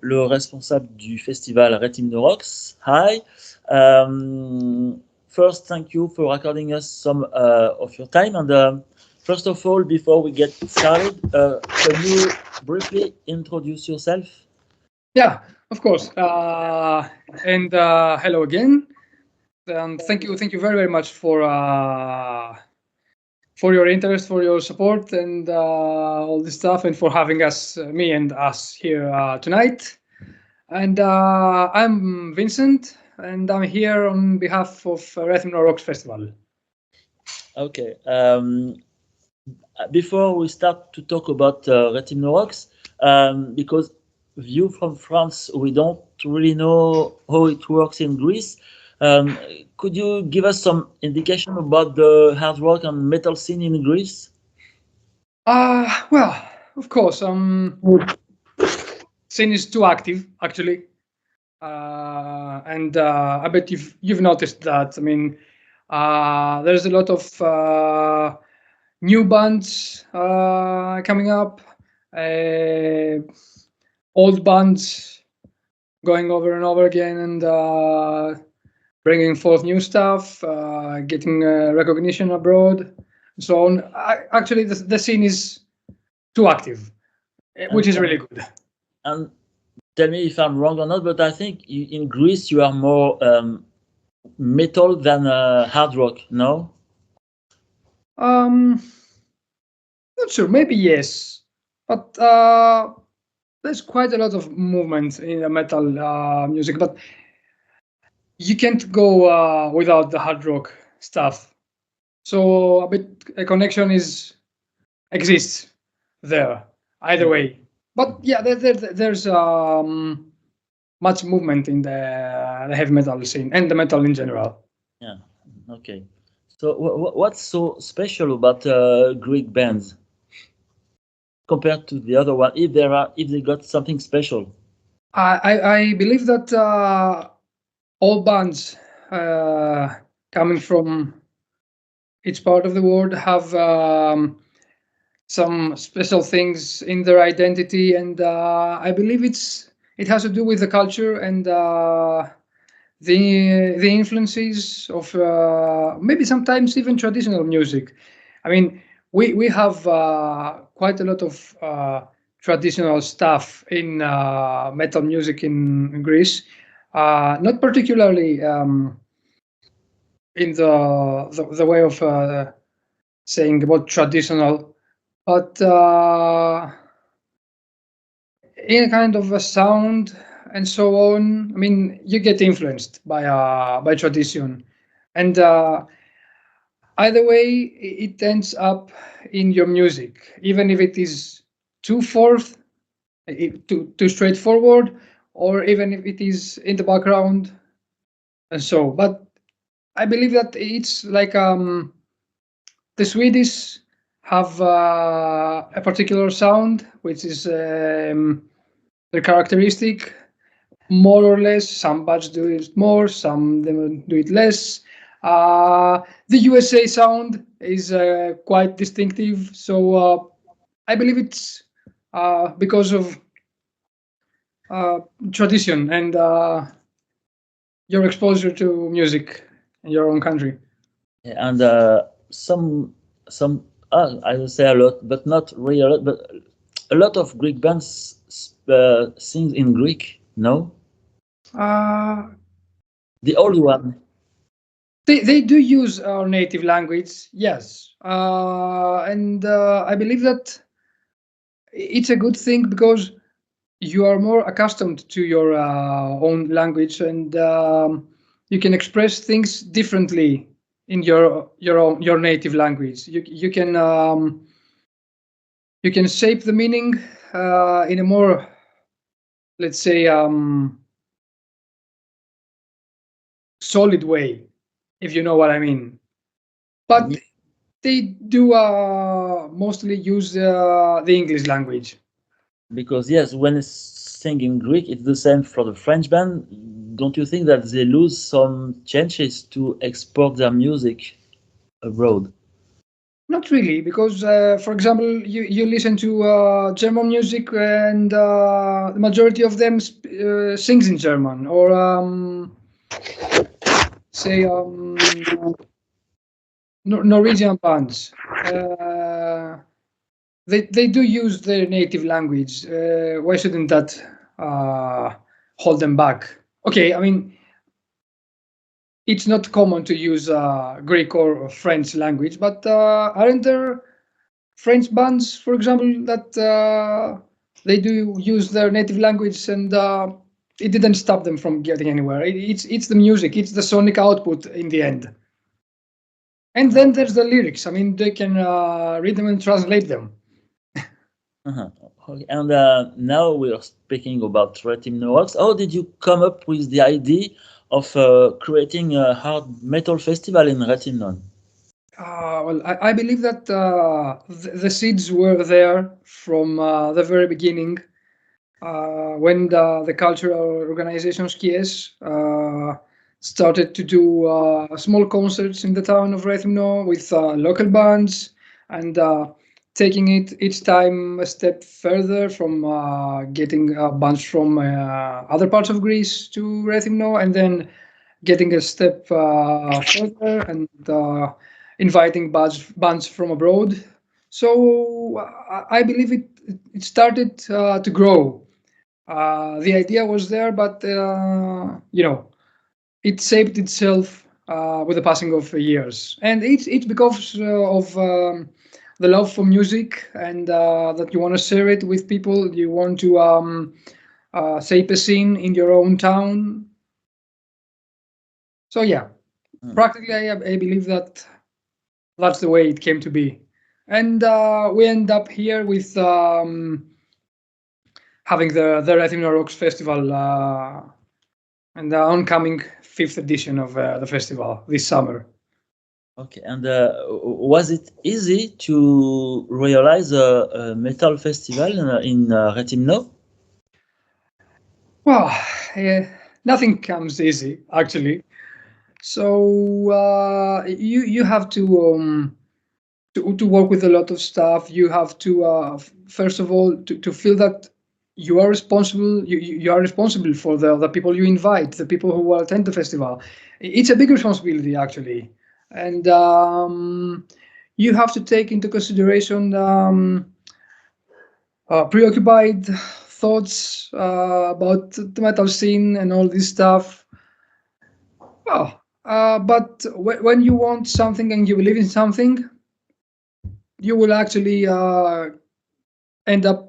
le responsable du festival Rethymno Rocks. Hi. First, thank you for recording us some of your time. And first of all, before we get started, can you briefly introduce yourself? Yeah, of course. And hello again. Thank you very, very much for your interest, for your support, and all this stuff, and for having us, me and us here tonight. And I'm Vincent, and I'm here on behalf of Rethymno Rocks Festival. Okay. Before we start to talk about Rethymno Rocks, because view from France, we don't really know how it works in Greece. Could you give us some indication about the hard rock and metal scene in Greece? Well, of course, scene is too active, actually. And I bet you've noticed that. I mean, there's a lot of new bands coming up, old bands going over and over again, and bringing forth new stuff, getting recognition abroad, and so on. Actually, the scene is too active, which is really good. And tell me if I'm wrong or not, but I think in Greece you are more metal than hard rock, no? Not sure. Maybe yes, but there's quite a lot of movement in the metal music. But you can't go without the hard rock stuff. So a connection exists there either way. But yeah, there's much movement in the heavy metal scene and the metal in general. Yeah. Okay. So what's so special about Greek bands compared to the other one? If they got something special? I believe that all bands coming from each part of the world have some special things in their identity, and I believe it has to do with the culture and the influences of maybe sometimes even traditional music. I mean, we have quite a lot of traditional stuff in metal music in Greece, not particularly in the way of saying about traditional, but in a kind of a sound and so on. I mean, you get influenced by tradition, and either way, it ends up in your music, even if it is too forth, too straightforward, or even if it is in the background, and so. But I believe that it's like the Swedish have a particular sound, which is their characteristic, more or less. Some bands do it more, some do it less. The USA sound is quite distinctive, so I believe it's because of tradition and your exposure to music in your own country. And some I would say a lot, but not really a lot, but a lot of Greek bands sing in Greek. No, the old one. They do use our native language, yes, and I believe that it's a good thing because you are more accustomed to your own language, and you can express things differently in your native language. You can shape the meaning in a more, let's say, solid way, if you know what I mean. But they do mostly use the English language. Because yes, when it's sing in Greek, it's the same for the French band. Don't you think that they lose some chances to export their music abroad? Not really, because for example, you listen to German music, and the majority of them sings in German, or say Norwegian bands. They do use their native language. Why shouldn't that hold them back? Okay, I mean, it's not common to use Greek or French language, but aren't there French bands, for example, that they do use their native language, and it didn't stop them from getting anywhere. It's the music, it's the sonic output in the end. And then there's the lyrics. I mean, they can read them and translate them. Okay. And now we are speaking about Rethymno Rocks. How did you come up with the idea of creating a hard metal festival in Rethymno? Well, I believe that the seeds were there from the very beginning, when the cultural organization sCissorS started to do small concerts in the town of Rethymno with local bands, and taking it each time a step further, from getting bands from other parts of Greece to Rethymno, and then getting a step further and inviting bands from abroad. So I believe it started to grow. The idea was there, but it shaped itself with the passing of years, and it's because of the love for music, and that you want to share it with people. You want to shape a scene in your own town. So yeah, practically, I believe that that's the way it came to be, and we end up here with having the Rethymno Rocks Festival, and the oncoming 5th edition of the festival this summer. Okay, and was it easy to realize a metal festival in Rethymno? Well, nothing comes easy, actually. So you have to work with a lot of stuff. You have to first of all to feel that you are responsible. You are responsible for the people you invite, the people who will attend the festival. It's a big responsibility, actually, and you have to take into consideration preoccupied thoughts about the metal scene and all this stuff. Well, but when you want something and you believe in something, you will actually end up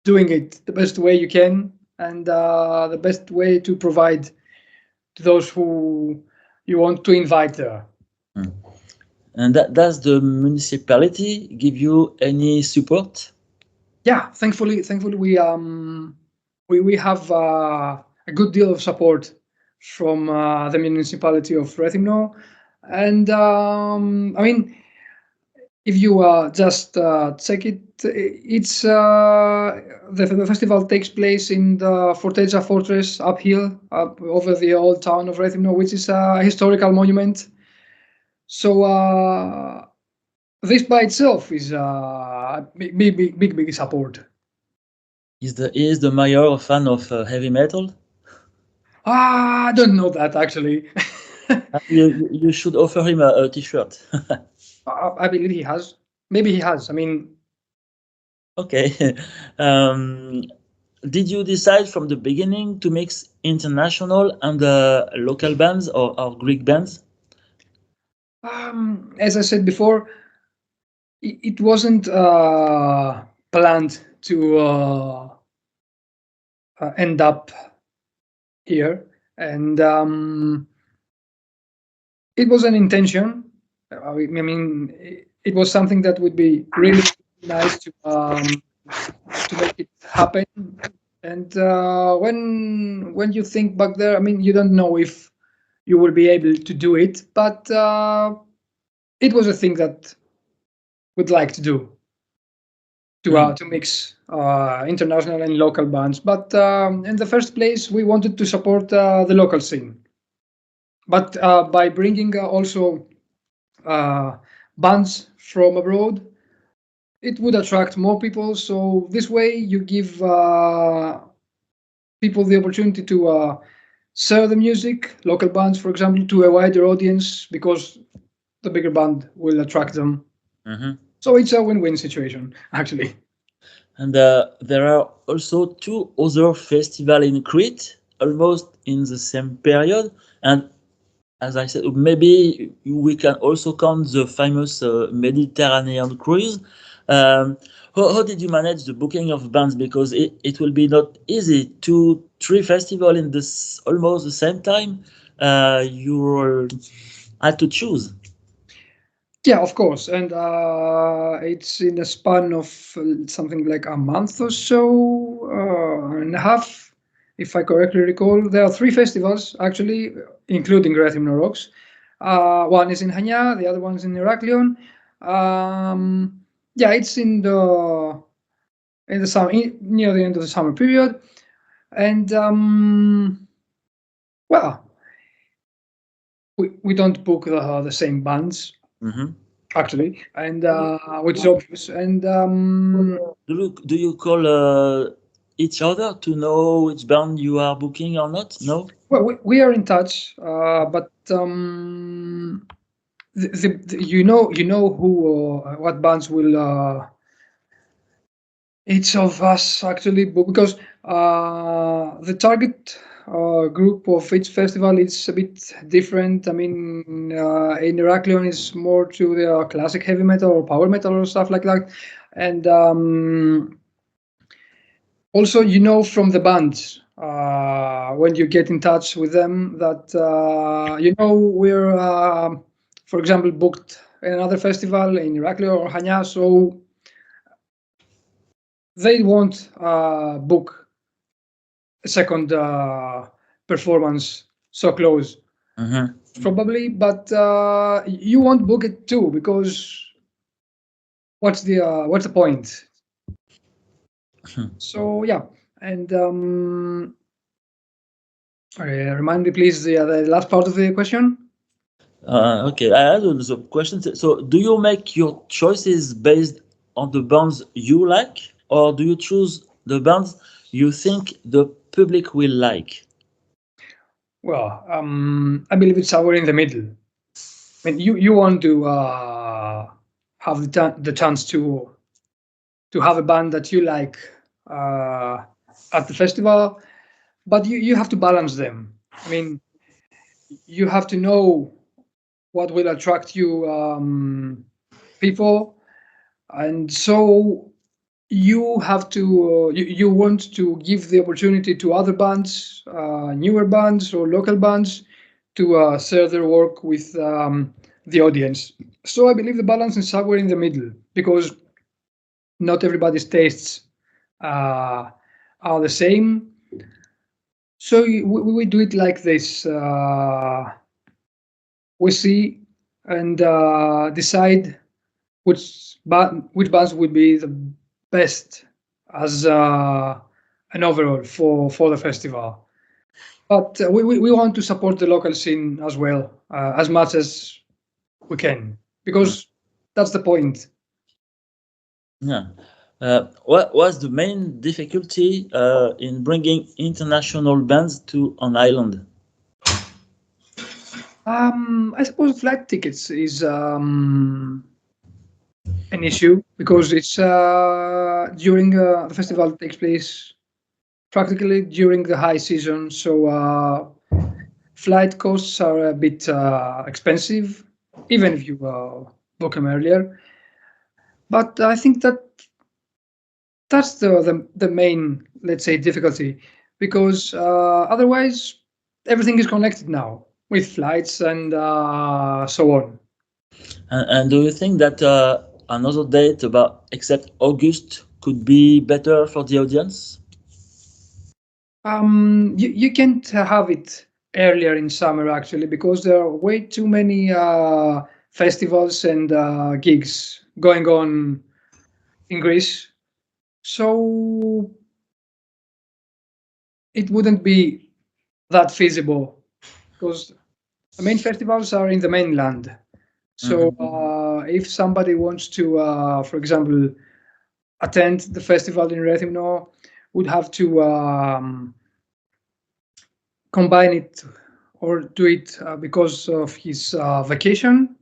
doing it the best way you can, and the best way to provide to those who you want to invite there. And does the municipality give you any support? Yeah, thankfully we have a good deal of support from the municipality of Rethymno, and I mean, if you just check it, it's the festival takes place in the Forteja Fortress uphill, up over the old town of Rethymno, which is a historical monument. So this by itself is big support. Is the mayor a fan of heavy metal? I don't know that, actually. You should offer him a t-shirt. I believe he has. Maybe he has. I mean, Okay. Um, did you decide from the beginning to mix international and local bands or Greek bands? as I said before, it wasn't planned to end up here, and it was an intention. I mean, it was something that would be really nice to make it happen. And when you think back there, I mean, you don't know if you will be able to do it, but it was a thing that would like to do, to mix international and local bands. But in the first place, we wanted to support the local scene. But by bringing also bands from abroad, it would attract more people. So this way, you give people the opportunity to sell the music, local bands, for example, to a wider audience because the bigger band will attract them. Mhm. So it's a win-win situation, actually. And there are also two other festivals in Crete, almost in the same period. And as I said, maybe we can also count the famous Mediterranean cruise. Um, how did you manage the booking of bands? Because it will be not easy. Two, three festivals in this almost the same time. You had to choose. Yeah, of course. And it's in a span of something like a month or so, and a half, if I correctly recall. There are three festivals, actually, including Rethymno Rocks. One is in Hanya, the other one is in Heraklion. Yeah, it's in the summer, near the end of the summer period. And well, we don't book the same bands Mhm. actually, and which is obvious. And Do you call each other to know which band you are booking or not? No. well, we are in touch, but you know who what bands will each of us actually book because the target group of each festival is a bit different. I mean, in Heraklion is more to the classic heavy metal or power metal or stuff like that, and also from the bands when you get in touch with them that we're for example booked in another festival in Heraklion or Hanya, so they won't book a second performance so close Mhm. probably, but you won't book it too because what's the point? So yeah, and remind me please the last part of the question. Okay, I had another question. So, do you make your choices based on the bands you like, or do you choose the bands you think the public will like? Well, I believe it's somewhere in the middle. I mean, you want to have the chance to have a band that you like uh, at the festival, but you have to balance them. I mean, you have to know what will attract you people, and so you have to you want to give the opportunity to other bands, newer bands or local bands, to share their work with the audience. So I believe the balance is somewhere in the middle because not everybody's tastes uh, are the same. So we do it like this. We see and decide which bands would be the best as an overall for the festival. But we want to support the local scene as well, as much as we can, because that's the point. Yeah. What was the main difficulty in bringing international bands to an island? I suppose flight tickets is an issue because it's during the festival takes place practically during the high season, so flight costs are a bit expensive, even if you book them earlier. But I think that's the main, let's say, difficulty, because otherwise everything is connected now with flights and so on. And do you think that another date about except August could be better for the audience? You can't have it earlier in summer actually because there are way too many festivals and gigs going on in Greece. So it wouldn't be that feasible because the main festivals are in the mainland. So Mhm. if somebody wants to, for example, attend the festival in Rethymno, would have to combine it or do it because of his vacation.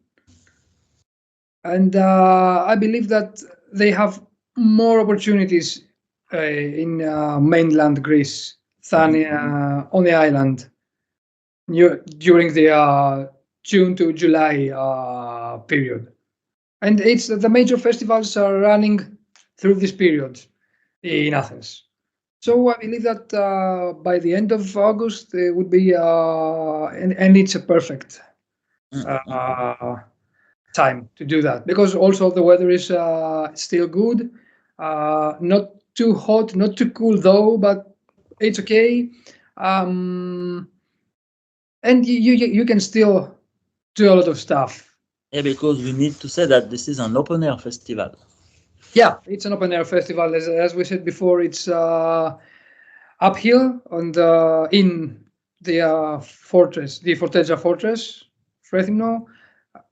And I believe that they have more opportunities in mainland Greece than on the island during the June to July period. And it's the major festivals are running through this period in Athens. So I believe that by the end of August it would be, and it's a perfect time to do that because also the weather is still good, not too hot, not too cool though, but it's okay. And you can still do a lot of stuff. Yeah, because we need to say that this is an open air festival. Yeah, it's an open air festival. As we said before, it's uphill and in the fortress, the Forteja Fortress, Rethymno,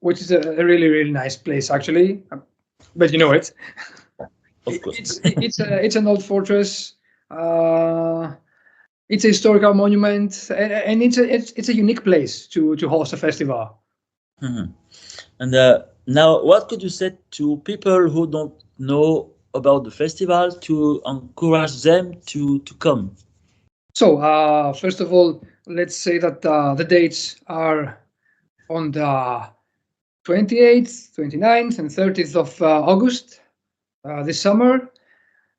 which is a really, really nice place actually. But you know it. Of course. It's an old fortress. It's a historical monument, and it's a unique place to host a festival. Mhm. And now, what could you say to people who don't know about the festival to encourage them to come? So, first of all, let's say that the dates are on the 28th, 29th, and 30th of August this summer.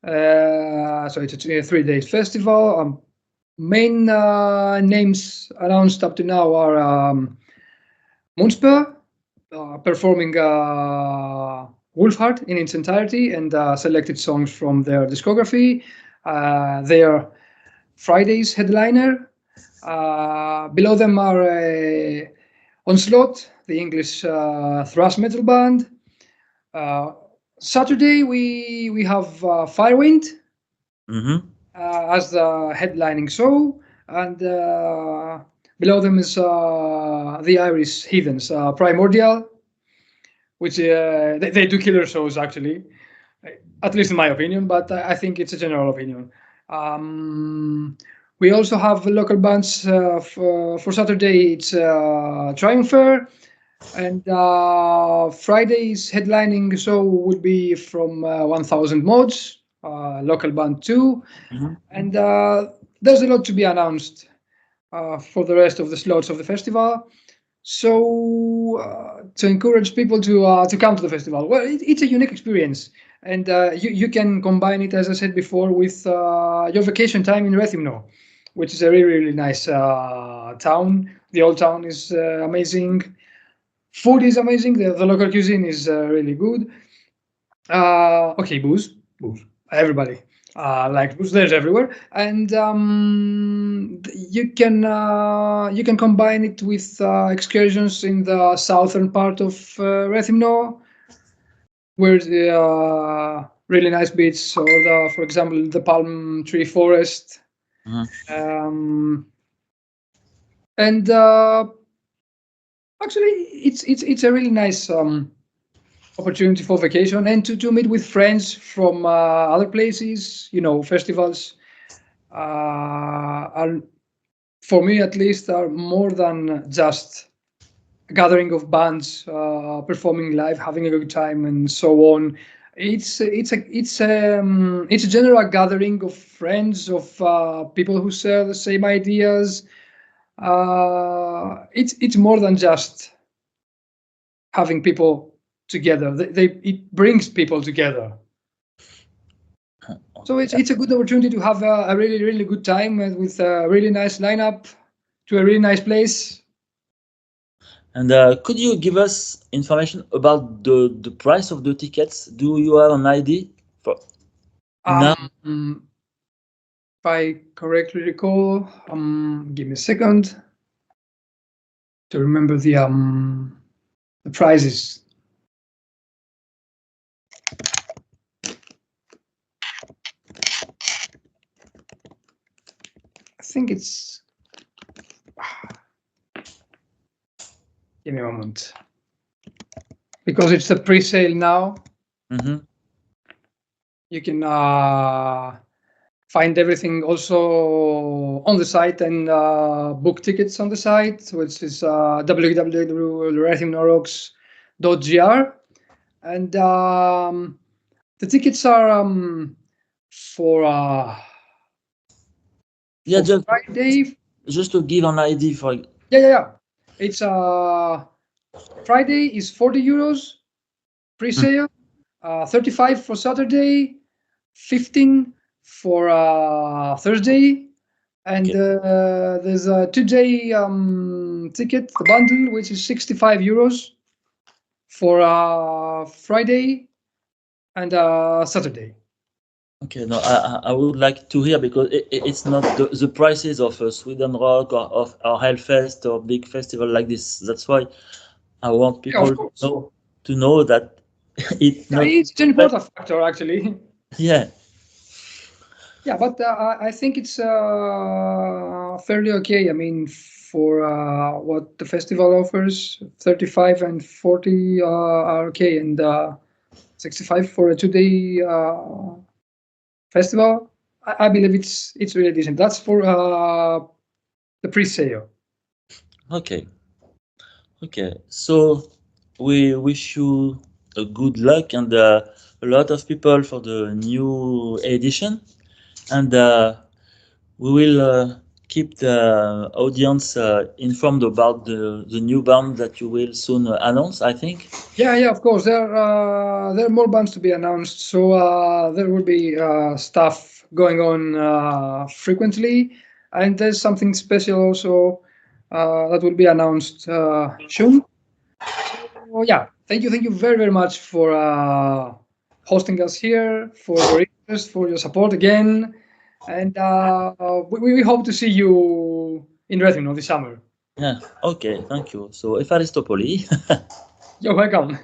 So it's a 3-day festival. Main names announced up to now are Moonspur, performing Wolfheart in its entirety and selected songs from their discography. Their Friday's headliner. Below them are Onslaught, the English thrash metal band. Saturday we have Firewind Mm-hmm. as the headlining show, and below them is the Irish Heathens, Primordial, which they do killer shows actually, at least in my opinion, but I think it's a general opinion. We also have local bands for Saturday. It's Triumpher, and Friday's headlining show would be from 1000 Mods, local band too. Mm-hmm. And there's a lot to be announced for the rest of the slots of the festival. So to encourage people to come to the festival, well, it's a unique experience, and you can combine it, as I said before, with your vacation time in Rethymno, which is a really really nice town. The old town is amazing. Food is amazing. The local cuisine is really good. Okay, booze. Everybody like booze. There's everywhere, and you can combine it with excursions in the southern part of Rethymno, where the really nice beach, or for example, the palm tree forest, um, and actually, it's a really nice opportunity for vacation and to meet with friends from other places. You know, festivals are, for me at least, are more than just a gathering of bands performing live, having a good time, and so on. It's a general gathering of friends, of people who share the same ideas. It's more than just having people together. It brings people together. So it's a good opportunity to have a really really good time with a really nice lineup to a really nice place. And could you give us information about the price of the tickets? Do you have an idea for now? If I correctly recall, give me a second to remember the prizes. I think it's. Give me a moment. because it's a pre-sale now. Mm-hmm. You can find everything also on the site and book tickets on the site, which is www.rethymnorocks.gr. And the tickets are for Yeah, Friday. just to give an idea for. Yeah. It's Friday is 40 euros pre-sale, 35 for Saturday, 15 for Thursday, and Okay. there's a 2-day ticket, the bundle, which is 65 euros for Friday and Saturday. Okay, no, I would like to hear because it's not the prices of Sweden Rock or of or Hellfest or big festival like this. That's why I want Yeah, of people course. to know that it's Yeah, not. it's an important factor actually. Yeah. Yeah, but I think it's fairly okay. I mean, for what the festival offers, 35 and 40 are okay, and 65 for a 2-day festival. I believe it's really decent. That's for the pre-sale. Okay. Okay. So we wish you a good luck and a lot of people for the new edition, and we will keep the audience informed about the new band that you will soon announce, I think. Yeah, of course. There are more bands to be announced, so there will be stuff going on frequently, and there's something special also that will be announced soon. So yeah, thank you very much for hosting us here, for your interest, for your support again, and we hope to see you in Rethymno this summer. Yeah, okay, thank you. So, Efaristopoli. You're welcome.